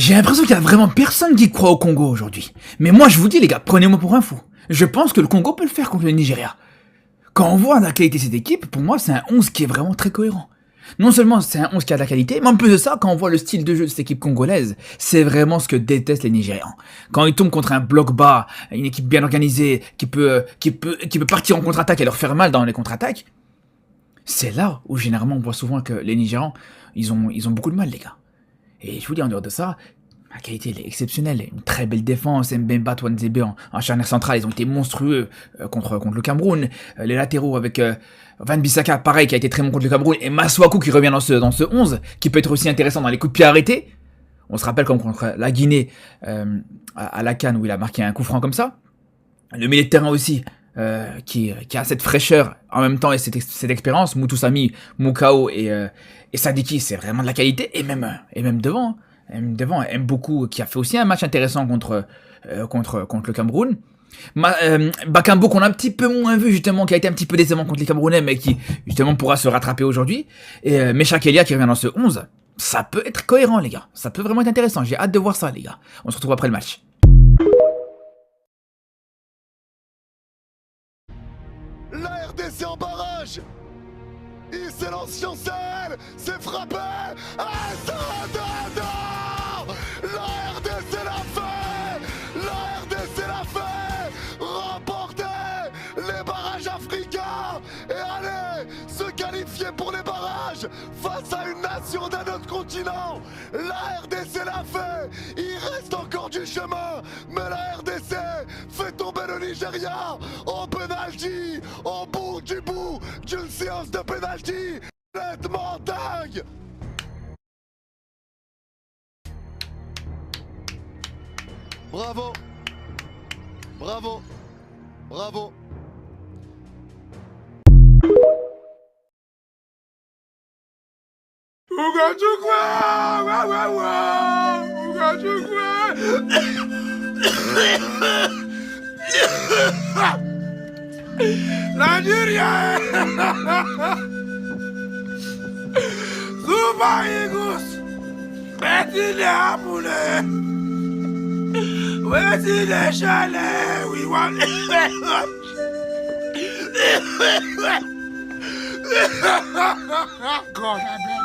J'ai l'impression qu'il y a vraiment personne qui croit au Congo aujourd'hui. Mais moi je vous dis les gars, prenez-moi pour un fou. Je pense que le Congo peut le faire contre le Nigeria. Quand on voit la qualité de cette équipe, pour moi c'est un 11 qui est vraiment très cohérent. Non seulement c'est un 11 qui a de la qualité, mais en plus de ça, quand on voit le style de jeu de cette équipe congolaise, c'est vraiment ce que détestent les Nigérians. Quand ils tombent contre un bloc bas, une équipe bien organisée, qui peut partir en contre-attaque et leur faire mal dans les contre-attaques, c'est là où généralement on voit souvent que les Nigérians, ils ont beaucoup de mal les gars. Et je vous dis, en dehors de ça, la qualité elle est exceptionnelle. Une très belle défense. Mbemba, Touanzebe en charnière centrale, ils ont été monstrueux contre le Cameroun. Les latéraux avec Van Bissaka, pareil, qui a été très bon contre le Cameroun. Et Masuaku qui revient dans ce 11, qui peut être aussi intéressant dans les coups de pied arrêtés. On se rappelle comme contre la Guinée à la CAN où il a marqué un coup franc comme ça. Le milieu de terrain aussi, qui a cette fraîcheur en même temps et cette expérience. Mutusami, Mukao et Sadiki, c'est vraiment de la qualité. Et même devant, aime beaucoup, qui a fait aussi un match intéressant contre le Cameroun. Bakambu qu'on a un petit peu moins vu justement, qui a été un petit peu décevant contre les Camerounais, mais qui justement pourra se rattraper aujourd'hui. Et Mesha Kelia qui revient dans ce 11, ça peut être cohérent les gars, ça peut vraiment être intéressant, j'ai hâte de voir ça les gars. On se retrouve après le match. La RDC en barrage. Il s'élance sur Sahel, c'est frappé. Ah, ça, non. La RDC l'a fait. La RDC l'a fait. Remporter les barrages africains et aller se qualifier pour les barrages face à une nation d'un autre continent. La RDC l'a fait. Il reste encore du chemin, mais la RDC fait tomber le Nigeria au penalty, au bout d'une séance de penalty complètement dingue. Bravo, bravo, bravo. Nigeria! Super Eagles! Wetin dey happen? Wetin dey shele? We wan... God, abeg.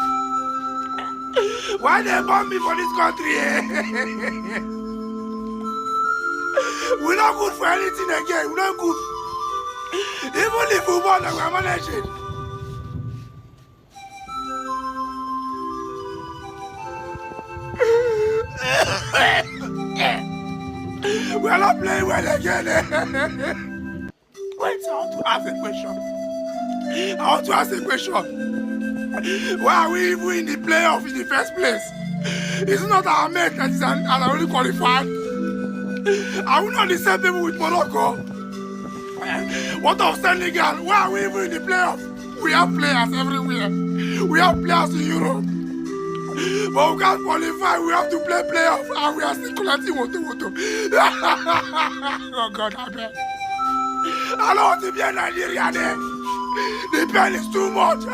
Why they bomb me for this country? We not good for anything again. We not good. Even the football that we are managing. We are not playing well again. Wait, I want to ask a question. Why are we even in the playoff in the first place? Is it not our mate that is already qualified? Are we not the same people with Morocco? What of Senegal? Why are we even in the playoff? We have players everywhere. We have players in Europe. But we can't qualify. We have to play playoff. And we are still collecting woto. Oh God, I beg. I don't want to be a Nigerian there. The pain is too much.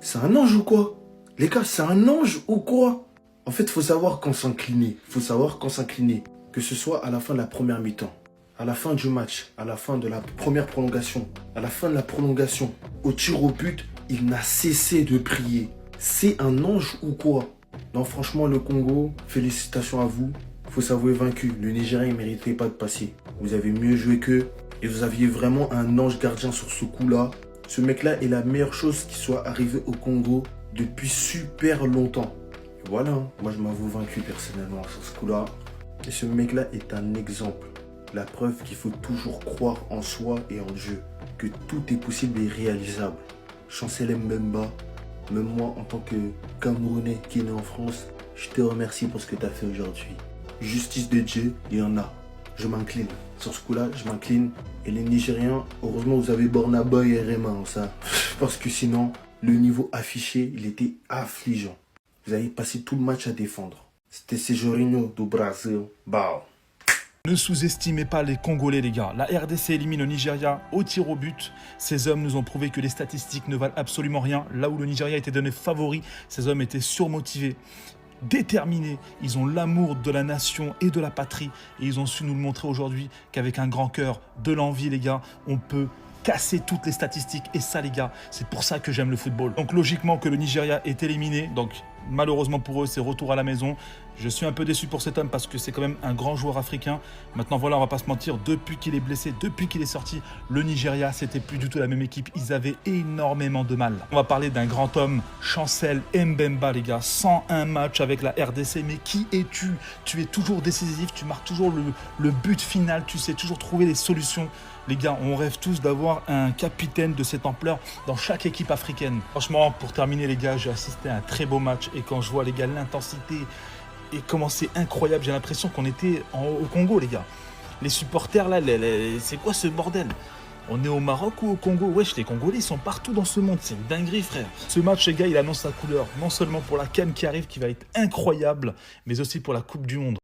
C'est un ange ou quoi? Les gars, c'est un ange ou quoi? En fait, faut savoir quand s'incliner. Que ce soit à la fin de la première mi-temps, à la fin du match, à la fin de la première prolongation, à la fin de la prolongation, au tir au but, il n'a cessé de prier. C'est un ange ou quoi? Non, franchement, le Congo, félicitations à vous. Faut s'avouer vaincu. Le Nigeria, il ne méritait pas de passer. Vous avez mieux joué qu'eux et vous aviez vraiment un ange gardien sur ce coup-là. Ce mec-là est la meilleure chose qui soit arrivée au Congo depuis super longtemps. Et voilà, moi je m'avoue vaincu personnellement sur ce coup-là. Et ce mec-là est un exemple. La preuve qu'il faut toujours croire en soi et en Dieu. Que tout est possible et réalisable. Chancel Mbemba, même moi en tant que Camerounais qui est né en France, je te remercie pour ce que tu as fait aujourd'hui. Justice de Dieu, il y en a. Je m'incline. Sur ce coup-là, je m'incline. Et les Nigériens, heureusement vous avez Bornaba et Rema, ça. Parce que sinon, le niveau affiché, il était affligeant. Vous avez passé tout le match à défendre. C'était Sejorinho do Brasil. Bao. Ne sous-estimez pas les Congolais, les gars. La RDC élimine le Nigeria au tir au but. Ces hommes nous ont prouvé que les statistiques ne valent absolument rien. Là où le Nigeria était donné favori, ces hommes étaient surmotivés, déterminés. Ils ont l'amour de la nation et de la patrie. Et ils ont su nous le montrer aujourd'hui qu'avec un grand cœur, de l'envie, les gars, on peut casser toutes les statistiques. Et ça, les gars, c'est pour ça que j'aime le football. Donc logiquement que le Nigeria est éliminé. Donc malheureusement pour eux, c'est retour à la maison. Je suis un peu déçu pour cet homme parce que c'est quand même un grand joueur africain. Maintenant, voilà, on va pas se mentir, depuis qu'il est blessé, depuis qu'il est sorti, le Nigeria, c'était plus du tout la même équipe. Ils avaient énormément de mal. On va parler d'un grand homme, Chancel Mbemba, les gars. 101 matchs avec la RDC. Mais qui es-tu? Tu es toujours décisif, tu marques toujours le but final, tu sais toujours trouver les solutions. Les gars, on rêve tous d'avoir un capitaine de cette ampleur dans chaque équipe africaine. Franchement, pour terminer, les gars, j'ai assisté à un très beau match. Et quand je vois, les gars, l'intensité et comment c'est incroyable, j'ai l'impression qu'on était au Congo, les gars. Les supporters, là, c'est quoi ce bordel? On est au Maroc ou au Congo? Wesh, les Congolais, ils sont partout dans ce monde. C'est une dinguerie, frère. Ce match, les gars, il annonce sa couleur. Non seulement pour la CAN qui arrive, qui va être incroyable, mais aussi pour la Coupe du Monde.